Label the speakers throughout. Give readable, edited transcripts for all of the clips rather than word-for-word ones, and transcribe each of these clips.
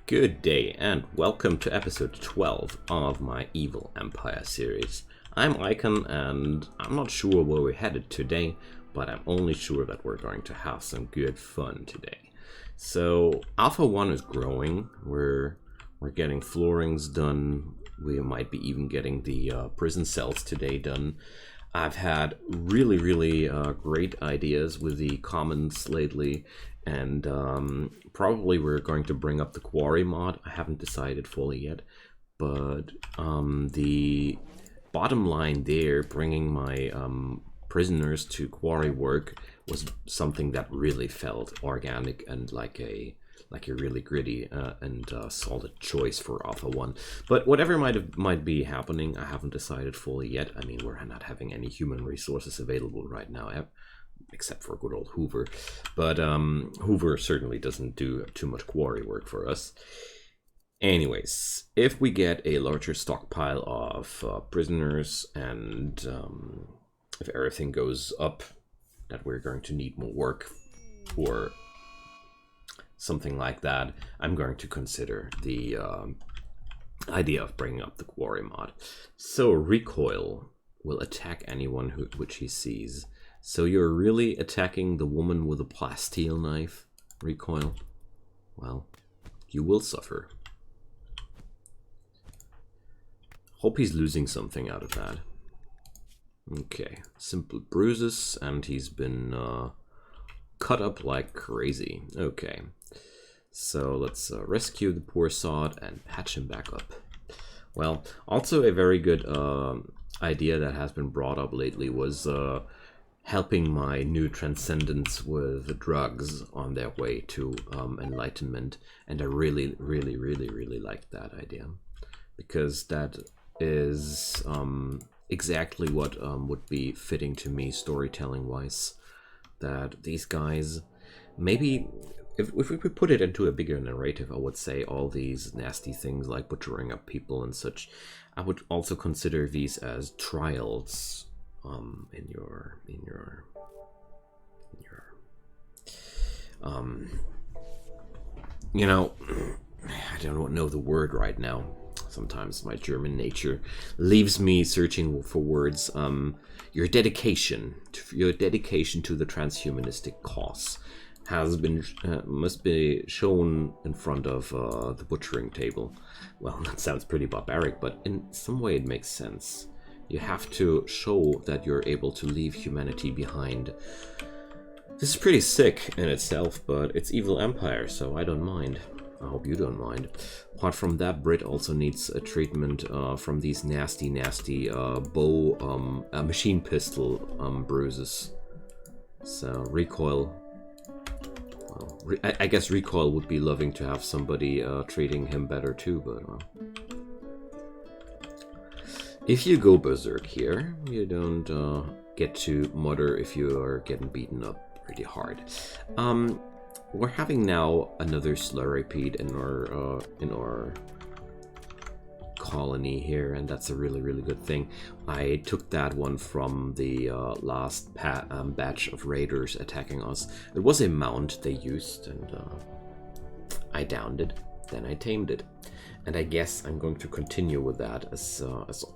Speaker 1: Good day and welcome to episode 12 of my Evil Empire series. I'm Icon and I'm not sure where we're headed today, but I'm only sure that we're going to have some good fun today. So Alpha 1 is growing, we're getting floorings done, we might be even getting the prison cells today done. I've had really great ideas with the commons lately, and probably we're going to bring up the quarry mod. I haven't decided fully yet, but the bottom line there, bringing my prisoners to quarry work, was something that really felt organic and like a really gritty and solid choice for Alpha 1. But whatever might be happening, I haven't decided fully yet. I mean, we're not having any human resources available right now, except for good old Hoover. But Hoover certainly doesn't do too much quarry work for us. Anyways, if we get a larger stockpile of prisoners and if everything goes up, that we're going to need more work or something like that, I'm going to consider the idea of bringing up the quarry mod. So Recoil will attack anyone which he sees. So you're really attacking the woman with a plasteel knife, Recoil? Well, you will suffer. Hope he's losing something out of that. Okay, simple bruises, and he's been cut up like crazy. Okay. So let's rescue the poor sod and patch him back up. Well, also a very good idea that has been brought up lately was helping my new transcendents with drugs on their way to enlightenment. And I really liked that idea, because that is exactly what would be fitting to me storytelling-wise. That these guys, maybe if we could put it into a bigger narrative, I would say all these nasty things like butchering up people and such, I would also consider these as trials in your you know, I don't know the word right now. Sometimes my German nature leaves me searching for words. Your dedication to the transhumanistic cause has been must be shown in front of the butchering table. Well, that sounds pretty barbaric, but in some way it makes sense. You have to show that you're able to leave humanity behind. This is pretty sick in itself, but it's Evil Empire, so I don't mind. I hope you don't mind. Apart from that, Brit also needs a treatment from these nasty bow machine pistol bruises. So Recoil, well, I guess Recoil would be loving to have somebody treating him better too, but if you go berserk here, you don't get to mutter if you are getting beaten up pretty hard. We're having now another slurripede in our colony here, and that's a really good thing. I took that one from the last batch of raiders attacking us. It was a mount they used, and I downed it. Then I tamed it. And I guess I'm going to continue with that as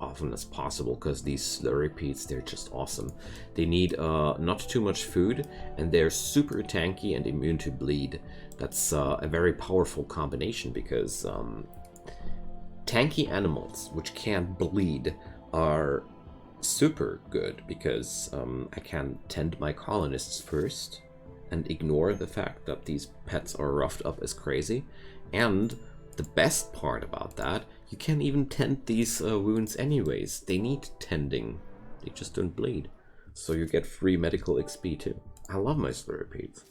Speaker 1: often as possible, because these slurripedes, they're just awesome. They need not too much food, and they're super tanky and immune to bleed. That's a very powerful combination, because tanky animals which can't bleed are super good, because I can tend my colonists first and ignore the fact that these pets are roughed up as crazy. And the best part about that, you can even tend these wounds anyways. They need tending. They just don't bleed. So you get free medical XP too. I love my slurripedes.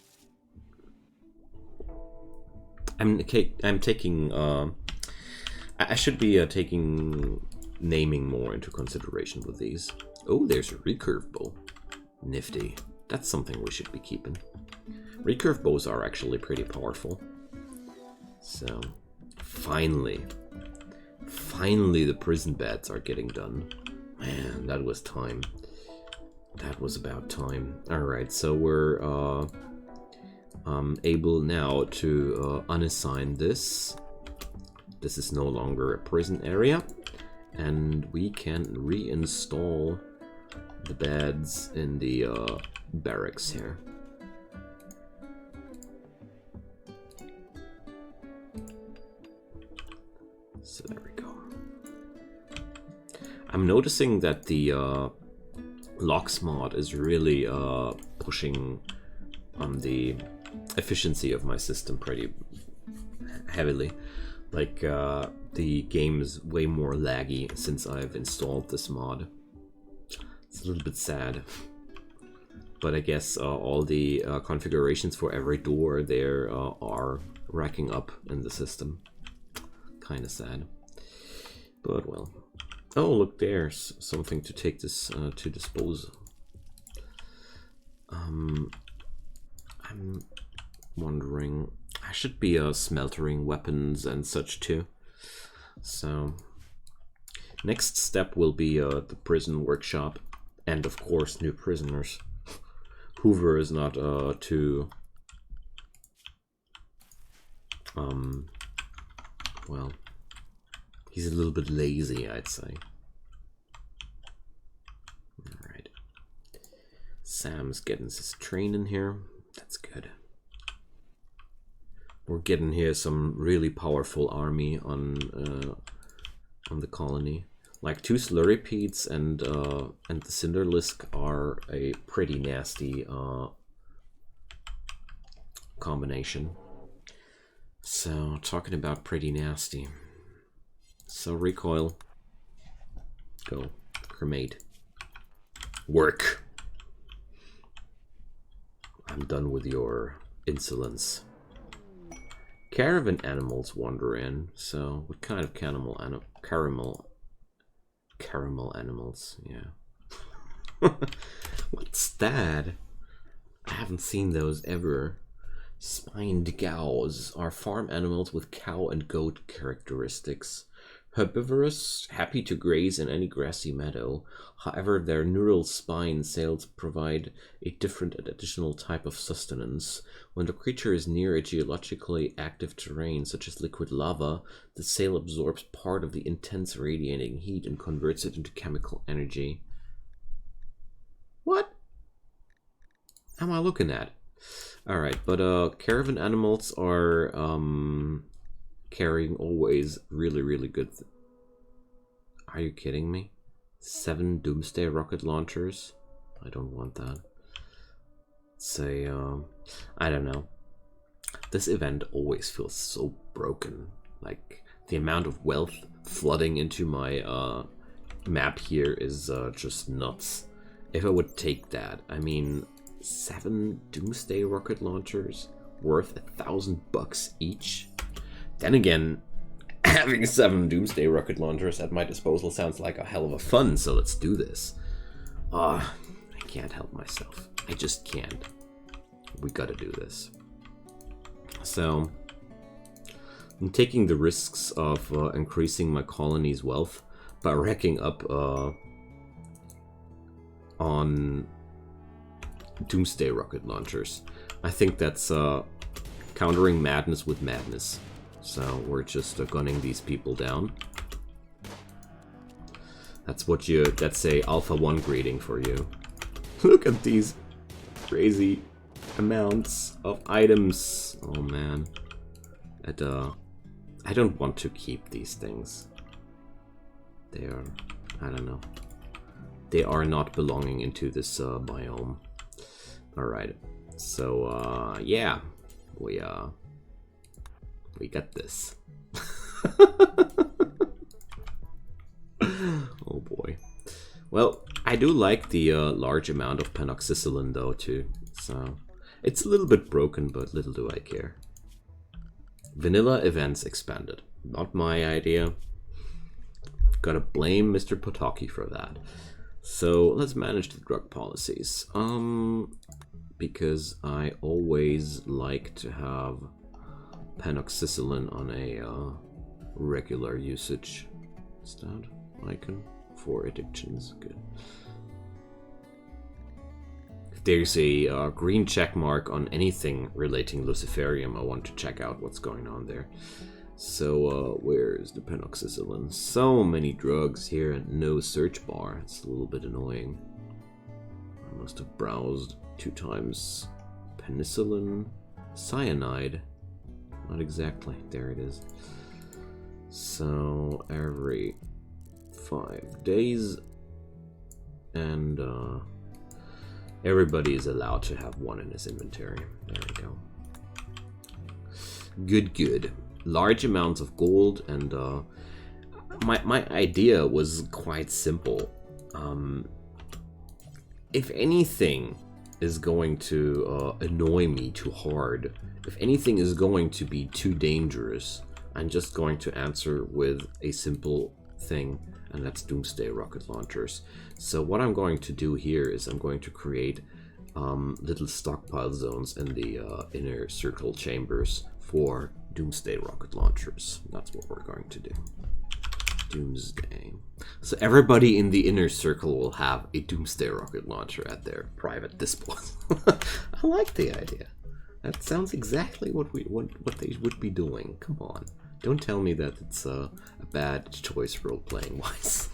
Speaker 1: I'm taking... I should be taking naming more into consideration with these. Oh, there's a recurve bow. Nifty. That's something we should be keeping. Recurve bows are actually pretty powerful. So... Finally the prison beds are getting done. Man, that was time. That was about time. Alright, so we're able now to unassign this this is no longer a prison area, and we can reinstall the beds in the barracks here. So there we go. I'm noticing that the locks mod is really pushing on the efficiency of my system pretty heavily. Like, the game is way more laggy since I've installed this mod. It's a little bit sad. But I guess all the configurations for every door there are racking up in the system. Kinda sad. But well. Oh, look, there's something to take this to dispose. I'm wondering, I should be smeltering weapons and such too. So next step will be the prison workshop, and of course new prisoners. Hoover is not too well, he's a little bit lazy, I'd say. Alright. Sam's getting his training here. That's good. We're getting here some really powerful army on the colony. Like 2 Slurripedes and the Cinderlisk are a pretty nasty combination. So, talking about pretty nasty. So, Recoil. Go. Cremate. Work. I'm done with your insolence. Caravan Animals wander in. So, what kind of caramel animals, yeah. What's that? I haven't seen those ever. Spined cows are farm animals with cow and goat characteristics. Herbivorous, happy to graze in any grassy meadow. However, their neural spine sails provide a different and additional type of sustenance. When the creature is near a geologically active terrain, such as liquid lava, the sail absorbs part of the intense radiating heat and converts it into chemical energy. What am I looking at? Alright, but Caravan Animals are carrying always really good. Are you kidding me? 7 Doomsday rocket launchers? I don't want that. It's a, I don't know. This event always feels so broken. Like, the amount of wealth flooding into my map here is just nuts. If I would take that, I mean, 7 Doomsday rocket launchers worth $1,000 each. Then again, having 7 Doomsday rocket launchers at my disposal sounds like a hell of a fun, so let's do this. I can't help myself. I just can't. We gotta do this. So, I'm taking the risks of increasing my colony's wealth by racking up on Doomsday rocket launchers. I think that's countering madness with madness. So we're just gunning these people down. That's a Alpha 1 greeting for you. Look at these crazy amounts of items. Oh man. I don't want to keep these things. They are, I don't know. They are not belonging into this biome. Alright, so yeah, we got this. Oh boy. Well, I do like the large amount of panoxycillin though too, so it's a little bit broken, but little do I care. Vanilla events expanded. Not my idea. Gotta blame Mr. Potocki for that. So let's manage the drug policies. Because I always like to have panoxycillin on a regular usage. Is that icon for addictions? Good. If there's a green check mark on anything relating Luciferium, I want to check out what's going on there. So, where's the penoxycyllin? So many drugs here and no search bar. It's a little bit annoying. I must have browsed 2 times. Penicillin, cyanide. Not exactly. There it is. So, every 5 days. And, everybody is allowed to have 1 in his inventory. There we go. Good, good. Large amounts of gold, and my idea was quite simple. If anything is going to annoy me too hard, if anything is going to be too dangerous, I'm just going to answer with a simple thing, and that's Doomsday rocket launchers. So what I'm going to do here is I'm going to create little stockpile zones in the inner circle chambers for Doomsday rocket launchers. That's what we're going to do. Doomsday. So everybody in the inner circle will have a Doomsday rocket launcher at their private disposal. I like the idea. That sounds exactly what they would be doing. Come on. Don't tell me that it's a bad choice role-playing wise.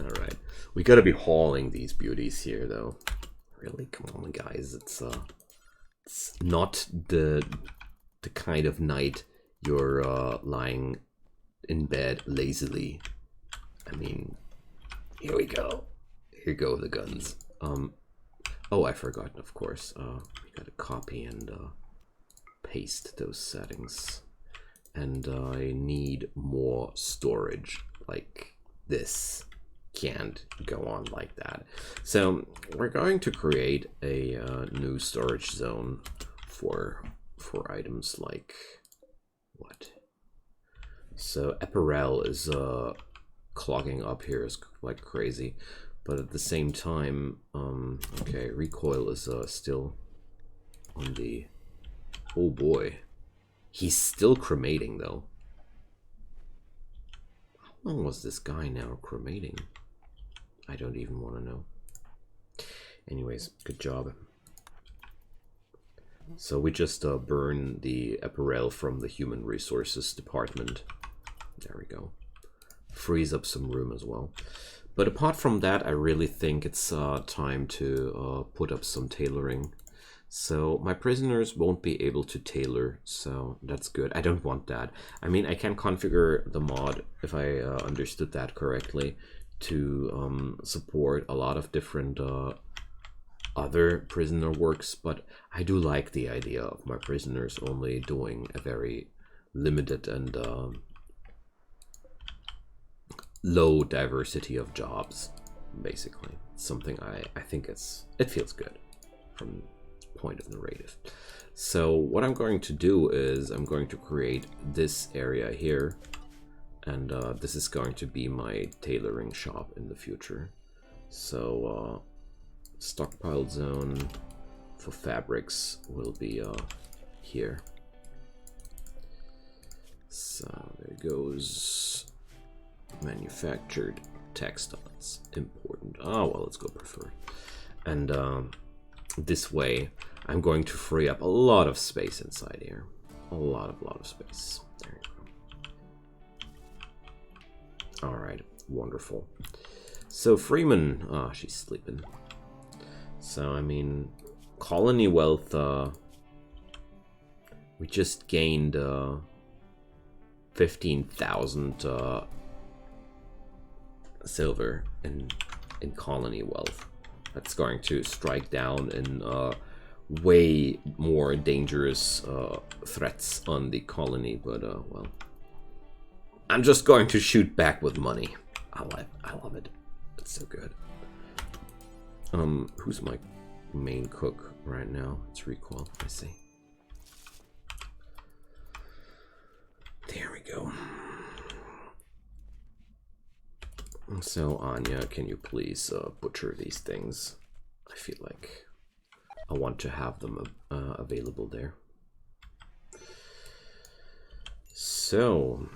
Speaker 1: Alright. We gotta be hauling these beauties here, though. Really? Come on, guys. It's not the kind of night you're lying in bed lazily. I mean, here we go. Here go the guns. Oh, I forgot, of course. We gotta copy and paste those settings. And I need more storage, like this. Can't go on like that. So we're going to create a new storage zone for items like what? So apparel is clogging up here is like crazy, but at the same time, okay, Recoil is still on the. Oh boy, he's still cremating though. How long was this guy now cremating? I don't even want to know. Anyways, good job. So we just burn the apparel from the human resources department. There we go. Frees up some room as well. But apart from that, I really think it's time to put up some tailoring. So my prisoners won't be able to tailor, so that's good. I don't want that. I mean, I can configure the mod, if I understood that correctly, to support a lot of different other prisoner works, but I do like the idea of my prisoners only doing a very limited and low diversity of jobs, basically. Something I think it feels good from point of narrative. So what I'm going to do is I'm going to create this area here, and this is going to be my tailoring shop in the future. So stockpile zone for fabrics will be here. So there goes manufactured textiles, important. Oh well, let's go preferred. And this way I'm going to free up a lot of space inside here. A lot of space. There you go. Alright, wonderful. So Freeman, she's sleeping. So I mean, colony wealth, we just gained 15,000 silver in colony wealth. That's going to strike down in way more dangerous threats on the colony, but well, I'm just going to shoot back with money. I love it. It's so good. Who's my main cook right now? It's Recoil, I see. There we go. So Anya, can you please butcher these things? I feel like I want to have them available there. So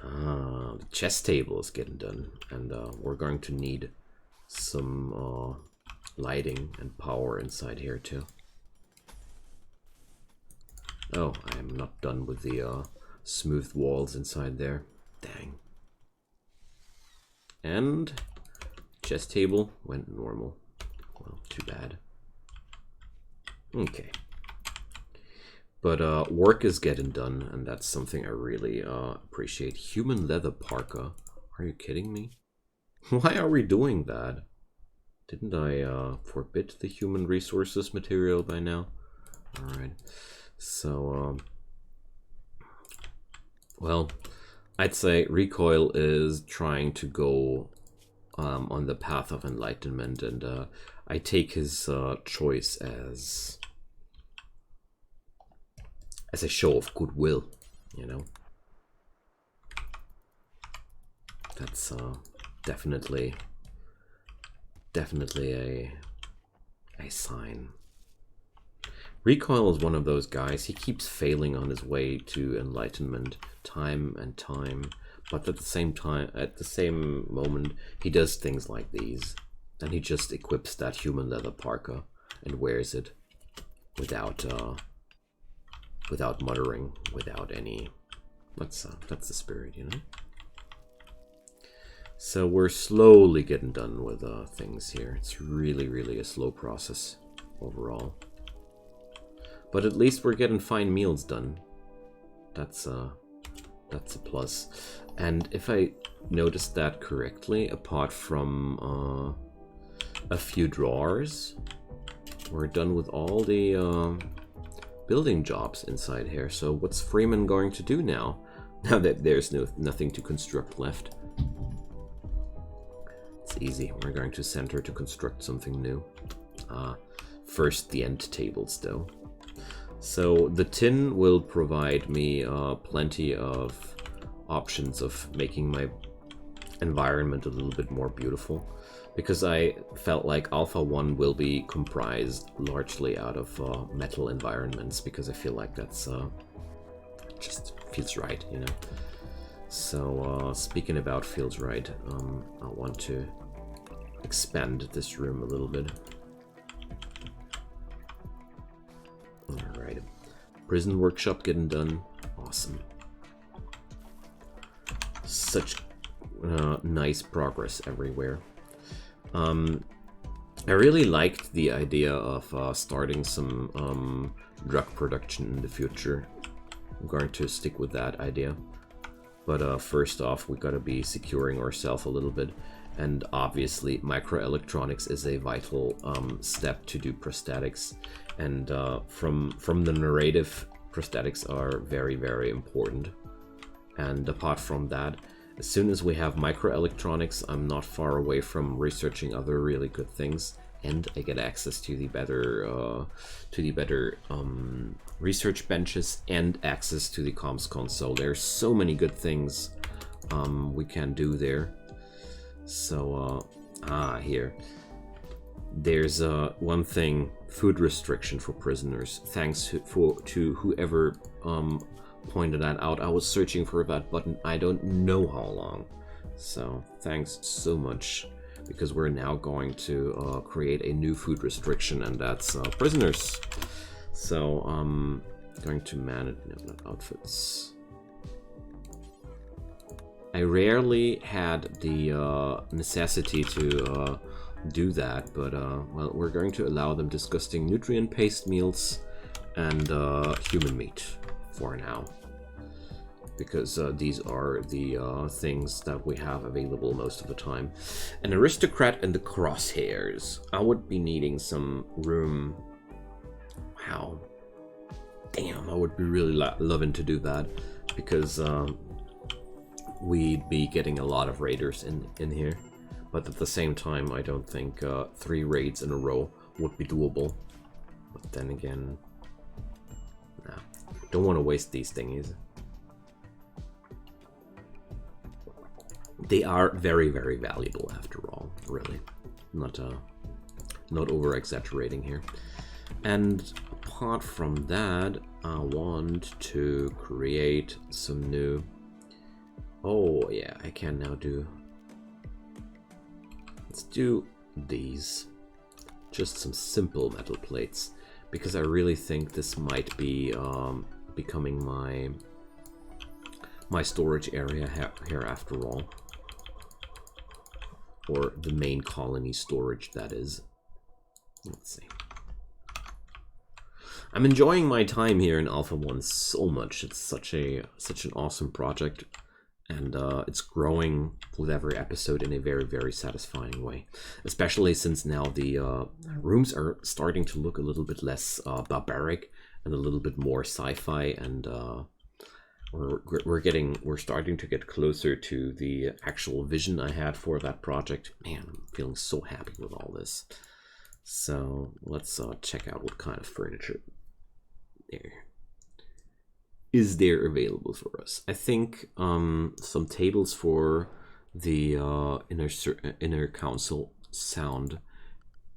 Speaker 1: the chess table is getting done, and we're going to need some lighting and power inside here too. Oh, I am not done with the smooth walls inside there. Dang. And chest table went normal. Well, too bad. Okay. But work is getting done, and that's something I really appreciate. Human leather parka. Are you kidding me? Why are we doing that? Didn't I forbid the human resources material by now? Alright. So, well, I'd say Recoil is trying to go on the path of enlightenment, and I take his choice as a show of goodwill, you know. That's definitely a sign. Recoil is one of those guys. He keeps failing on his way to enlightenment time and time, but at the same moment, he does things like these. Then he just equips that human leather parka and wears it without muttering, without any. That's the spirit, you know. So we're slowly getting done with things here. It's really a slow process overall. But at least we're getting fine meals done. That's a plus. And if I noticed that correctly, apart from a few drawers, we're done with all the building jobs inside here. So what's Freeman going to do now? Now that there's nothing to construct left. It's easy. We're going to send her to construct something new. First the end tables though. So the tin will provide me plenty of options of making my environment a little bit more beautiful, because I felt like Alpha 1 will be comprised largely out of metal environments, because I feel like that's just feels right, you know. So speaking about feels right, I want to expand this room a little bit. Alright, prison workshop getting done. Awesome. Such nice progress everywhere. I really liked the idea of starting some drug production in the future. I'm going to stick with that idea. But first off, we gotta be securing ourselves a little bit. And obviously, microelectronics is a vital step to do prosthetics. And from the narrative, prosthetics are very important. And apart from that, as soon as we have microelectronics, I'm not far away from researching other really good things, and I get access to the better research benches and access to the comms console. There's so many good things we can do there. So here. There's one thing: food restriction for prisoners. Thanks to whoever pointed that out. I was searching for that button I don't know how long. So thanks so much, because we're now going to create a new food restriction, and that's prisoners. So going to manage not outfits. I rarely had the necessity to do that, but well, we're going to allow them disgusting nutrient-paced meals and human meat for now, because these are the things that we have available most of the time. An aristocrat in the crosshairs. I would be needing some room. Wow. Damn, I would be really loving to do that, because we'd be getting a lot of raiders in here. But at the same time, I don't think 3 raids in a row would be doable. But then again, nah, don't want to waste these thingies. They are very valuable after all, really. Not over exaggerating here. And apart from that, I want to create some new. Oh yeah, I can now do. Let's do these. just some simple metal plates, because I really think this might be becoming my storage area here after all. Or the main colony storage, that is. Let's see. I'm enjoying my time here in Alpha 1 so much. It's such an awesome project, and it's growing with every episode in a very, very satisfying way. Especially since now the rooms are starting to look a little bit less barbaric and a little bit more sci-fi, and we're starting to get closer to the actual vision I had for that project. Man, I'm feeling so happy with all this. So let's check out what kind of furniture is there available for us. I think some tables for the inner council sound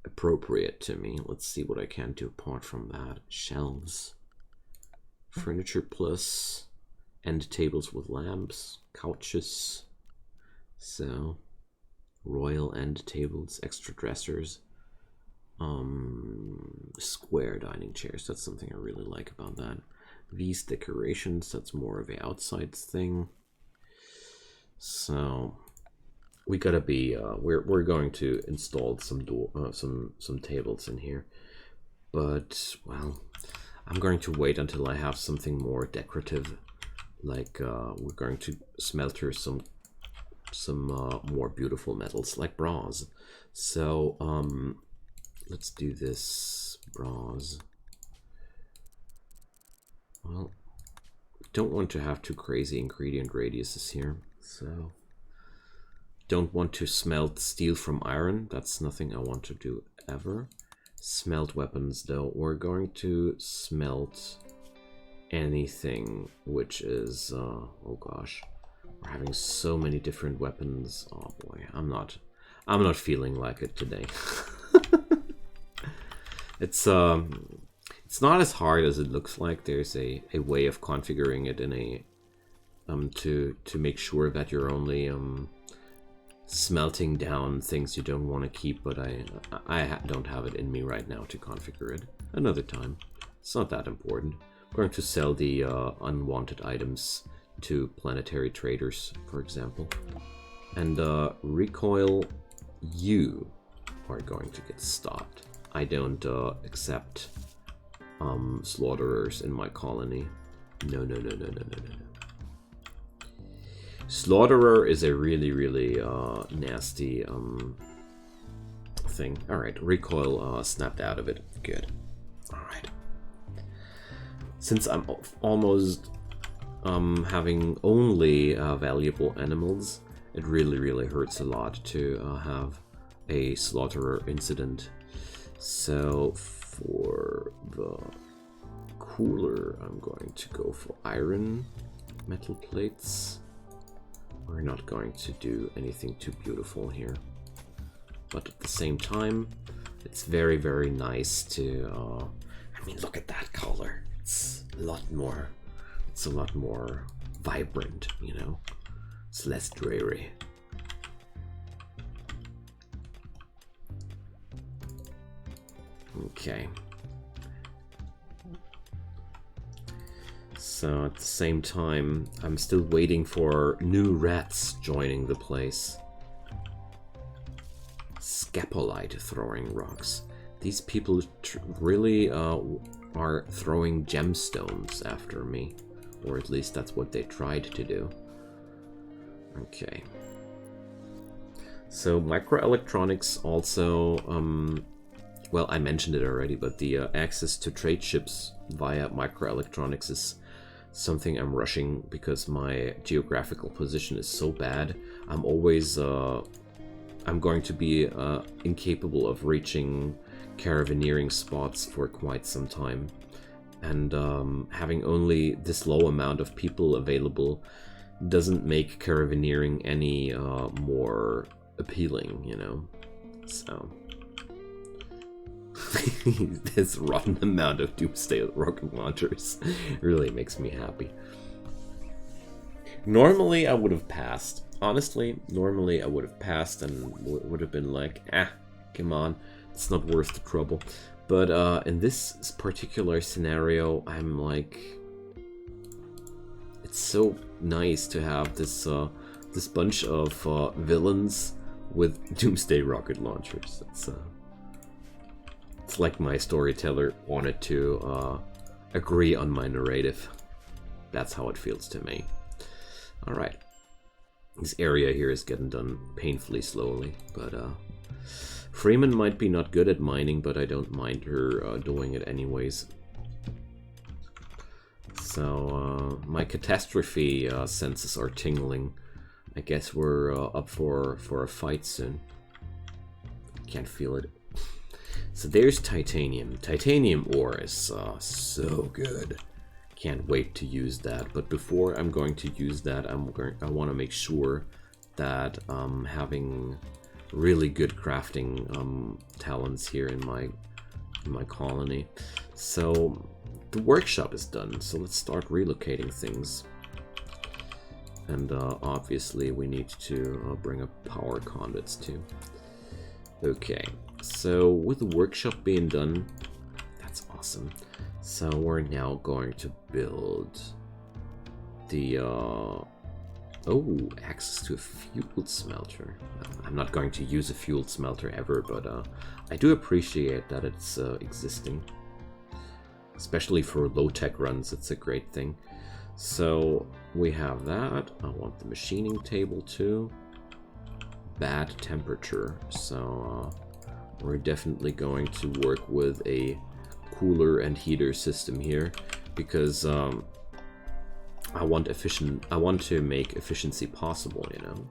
Speaker 1: appropriate to me. Let's see what I can do apart from that. Shelves, furniture plus, end tables with lamps, couches, so royal end tables, extra dressers, square dining chairs. That's something I really like about that. These decorations, that's more of an outside thing. So we gotta be we're going to install some some tables in here, but well, I'm going to wait until I have something more decorative, like we're going to smelter some more beautiful metals like bronze. So let's do this bronze. Well, don't want to have too crazy ingredient radiuses here, so don't want to smelt steel from iron. That's nothing I want to do ever. Smelt weapons though, we're going to smelt anything which is oh gosh, we're having so many different weapons. Oh boy, I'm not feeling like it today. It's not as hard as it looks like. There's a way of configuring it in a to make sure that you're only smelting down things you don't want to keep, but I don't have it in me right now to configure it. Another time. It's not that important. I'm going to sell the unwanted items to planetary traders, for example. And Recoil, you are going to get stopped. I don't accept slaughterers in my colony. No. Slaughterer is a really, really nasty thing. Alright, Recoil snapped out of it. Good. Alright. Since I'm almost having only valuable animals, it really, really hurts a lot to have a slaughterer incident. So for the cooler, I'm going to go for iron metal plates. We're not going to do anything too beautiful here, but at the same time, it's very, very nice to. I mean, look at that color. It's a lot more. It's a lot more vibrant, you know. It's less dreary. Okay. So at the same time, I'm still waiting for new rats joining the place. Scapolite throwing rocks. These people really are throwing gemstones after me. Or at least that's what they tried to do. Okay. So microelectronics also, well, I mentioned it already, but the access to trade ships via microelectronics is something I'm rushing because my geographical position is so bad. I'm always, I'm going to be incapable of reaching caravanneering spots for quite some time. And having only this low amount of people available doesn't make caravanneering any more appealing, you know? So this rotten amount of Doomsday rocket launchers really makes me happy. Normally I would have passed. Honestly, normally I would have passed and would have been like, come on, it's not worth the trouble. But in this particular scenario, I'm like, it's so nice to have this this bunch of villains with Doomsday rocket launchers. It's like my storyteller wanted to agree on my narrative. That's how it feels to me. Alright. This area here is getting done painfully slowly, but Freeman might be not good at mining, but I don't mind her doing it anyways. So my catastrophe senses are tingling. I guess we're up for a fight soon. Can't feel it. So there's titanium. Titanium ore is so good. Can't wait to use that. But before I'm going to use that, I want to make sure that I'm having really good crafting talents here in my colony. So the workshop is done. So let's start relocating things. And obviously we need to bring up power conduits too. Okay. So with the workshop being done, that's awesome. So we're now going to build the access to a fueled smelter. I'm not going to use a fueled smelter ever, but I do appreciate that it's existing. Especially for low-tech runs, it's a great thing. So we have that. I want the machining table too. Bad temperature, so we're definitely going to work with a cooler and heater system here because I want to make efficiency possible, you know.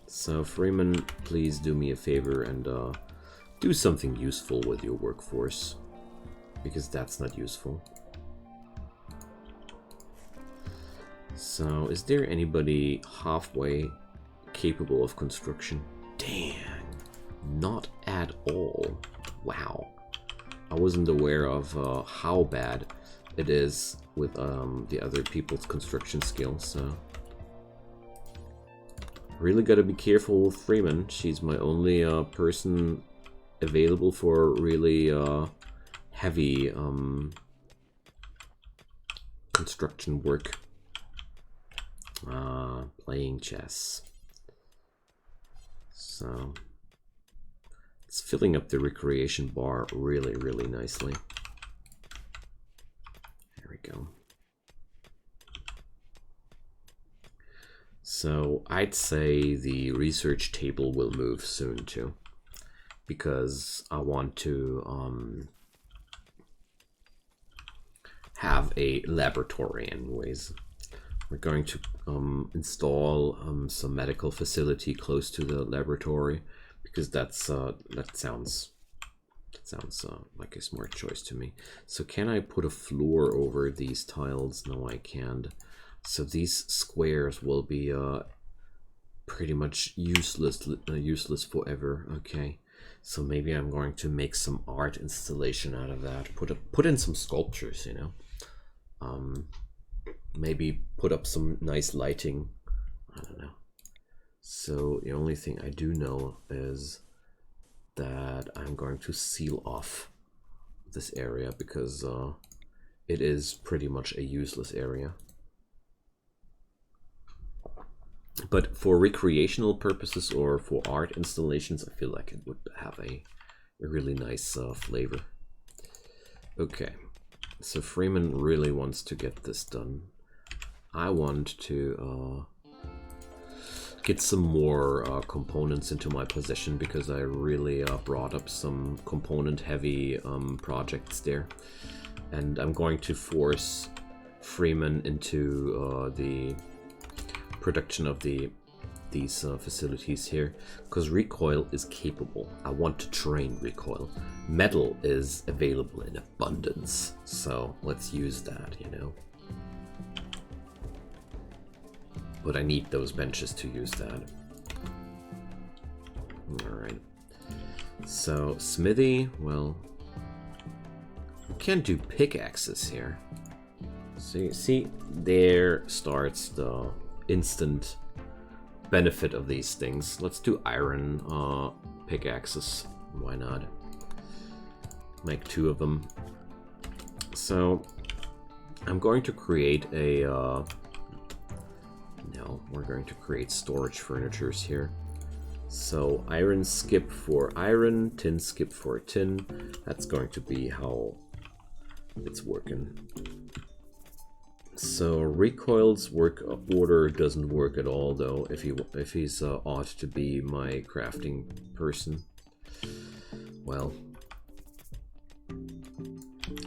Speaker 1: So Freeman, please do me a favor and do something useful with your workforce, because that's not useful. So is there anybody halfway capable of construction? Dang. Not at all. Wow. I wasn't aware of how bad it is with the other people's construction skills, so really gotta be careful with Freeman. She's my only person available for really heavy construction work. Playing chess. So it's filling up the recreation bar really, really nicely. There we go. So I'd say the research table will move soon too, because I want to have a laboratory anyways. We're going to install some medical facility close to the laboratory, because that sounds like a smart choice to me. So can I put a floor over these tiles? No, I can't. So these squares will be pretty much useless forever. Okay, so maybe I'm going to make some art installation out of that. Put in some sculptures, you know. Maybe put up some nice lighting. I don't know. So the only thing I do know is that I'm going to seal off this area, because it is pretty much a useless area. But for recreational purposes or for art installations, I feel like it would have a really nice flavor. Okay, so Freeman really wants to get this done. I want to get some more components into my possession, because I really brought up some component heavy projects there, and I'm going to force Freeman into the production of these facilities here, because Recoil is capable. I want to train Recoil. Metal is available in abundance, so let's use that, you know. But I need those benches to use that. Alright. So, smithy, well, we can't do pickaxes here. So you see, there starts the instant benefit of these things. Let's do iron pickaxes. Why not? Make 2 of them. So I'm going to create a no, we're going to create storage furnitures here. So iron skip for iron, tin skip for tin. That's going to be how it's working. So Recoil's work order doesn't work at all though, if he's ought to be my crafting person. Well,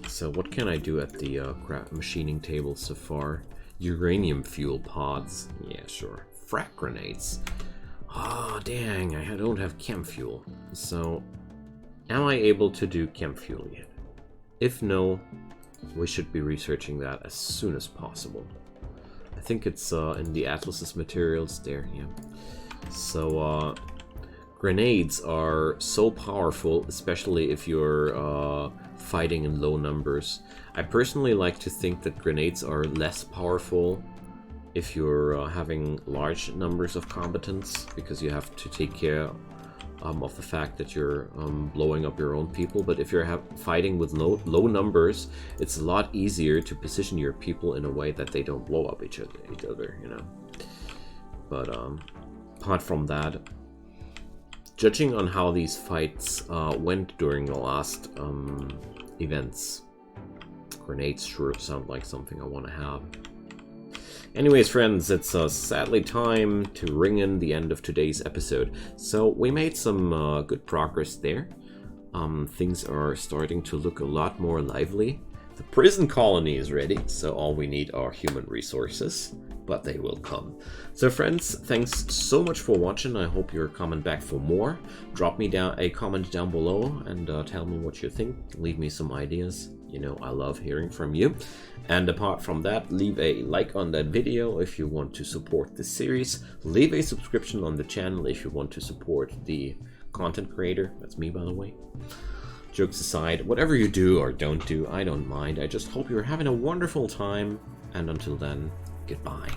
Speaker 1: so what can I do at the craft machining table so far? Uranium fuel pods. Yeah, sure. Frag grenades. Ah, oh, dang, I don't have chem fuel. So, am I able to do chem fuel yet? If no, we should be researching that as soon as possible. I think it's in the Atlas's materials there, yeah. So, grenades are so powerful, especially if you're fighting in low numbers. I personally like to think that grenades are less powerful if you're having large numbers of combatants, because you have to take care of the fact that you're blowing up your own people. But if you're fighting with low numbers, it's a lot easier to position your people in a way that they don't blow up each other, you know. But apart from that, judging on how these fights went during the last events, grenades sure sound like something I want to have. Anyways, friends, it's sadly time to ring in the end of today's episode. So we made some good progress there. Things are starting to look a lot more lively. The prison colony is ready, so all we need are human resources, but they will come. So friends, thanks so much for watching. I hope you're coming back for more. Drop me down a comment down below and tell me what you think. Leave me some ideas. You know, I love hearing from you. And apart from that, leave a like on that video if you want to support this series. Leave a subscription on the channel if you want to support the content creator. That's me, by the way. Jokes aside, whatever you do or don't do, I don't mind. I just hope you're having a wonderful time. And until then, goodbye.